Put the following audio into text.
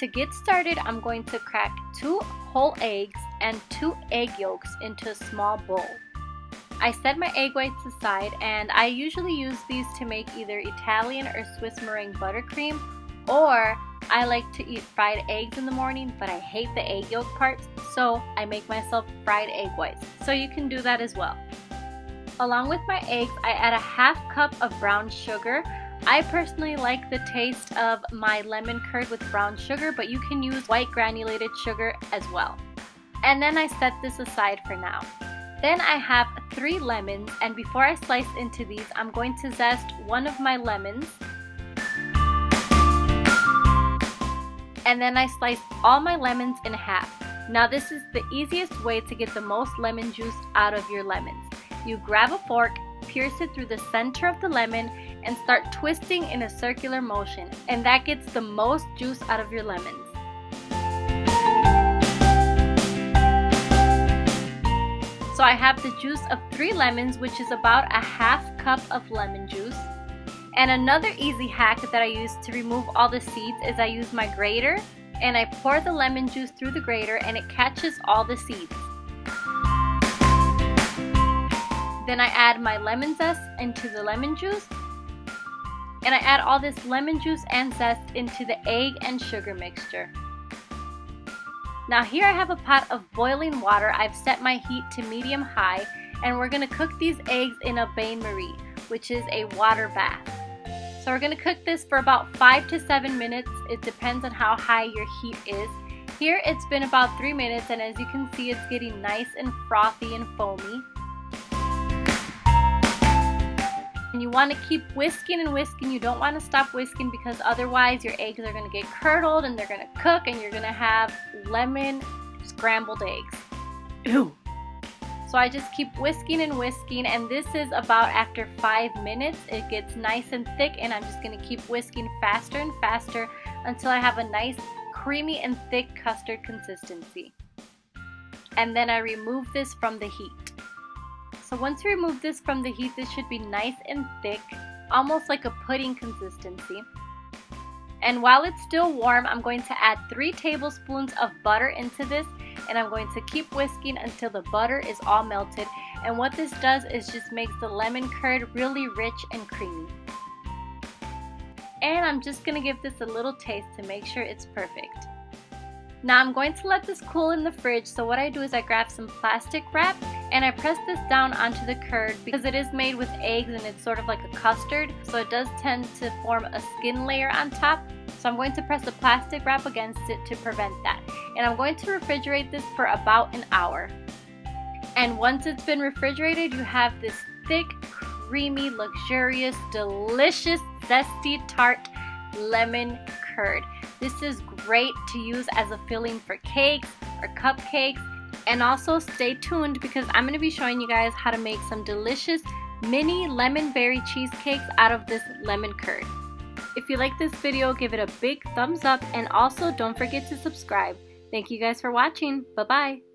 get started, I'm going to crack 2 whole eggs and 2 egg yolks into a small bowl. I set my egg whites aside, and I usually use these to make either Italian or Swiss meringue buttercream, or I like to eat fried eggs in the morning, but I hate the egg yolk parts, so I make myself fried egg whites. So you can do that as well. Along with my eggs, I add a half cup of brown sugar. I personally like the taste of my lemon curd with brown sugar, but you can use white granulated sugar as well. And then I set this aside for now. Then I have 3 lemons, and before I slice into these, I'm going to zest one of my lemons. And then I slice all my lemons in half. Now this is the easiest way to get the most lemon juice out of your lemons. You grab a fork, pierce it through the center of the lemon, and start twisting in a circular motion, and that gets the most juice out of your lemons. So I have the juice of 3 lemons, which is about a half cup of lemon juice. And another easy hack that I use to remove all the seeds is I use my grater, and I pour the lemon juice through the grater, and it catches all the seeds. Then I add my lemon zest into the lemon juice, and I add all this lemon juice and zest into the egg and sugar mixture. Now here I have a pot of boiling water. I've set my heat to medium-high, and we're going to cook these eggs in a bain-marie, which is a water bath. So we're going to cook this for about 5 to 7 minutes. It depends on how high your heat is. Here it's been about 3 minutes, and as you can see, it's getting nice and frothy and foamy. And you want to keep whisking and whisking. You don't want to stop whisking, because otherwise your eggs are going to get curdled and they're going to cook, and you're going to have lemon scrambled eggs. Ew! So I just keep whisking and whisking, and this is about after 5 minutes. It gets nice and thick, and I'm just going to keep whisking faster and faster until I have a nice creamy and thick custard consistency. And then I remove this from the heat. So once you remove this from the heat, this should be nice and thick, almost like a pudding consistency. And while it's still warm, I'm going to add 3 tablespoons of butter into this, and I'm going to keep whisking until the butter is all melted. And what this does is just makes the lemon curd really rich and creamy. And I'm just going to give this a little taste to make sure it's perfect. Now I'm going to let this cool in the fridge, so what I do is I grab some plastic wrap and I press this down onto the curd, because it is made with eggs and it's sort of like a custard, so it does tend to form a skin layer on top. So I'm going to press the plastic wrap against it to prevent that. And I'm going to refrigerate this for about an hour. And once it's been refrigerated, you have this thick, creamy, luxurious, delicious, zesty, tart lemon curd. This is great to use as a filling for cakes or cupcakes. And also stay tuned, because I'm going to be showing you guys how to make some delicious mini lemon berry cheesecakes out of this lemon curd. If you like this video, give it a big thumbs up, and also don't forget to subscribe. Thank you guys for watching. Bye-bye.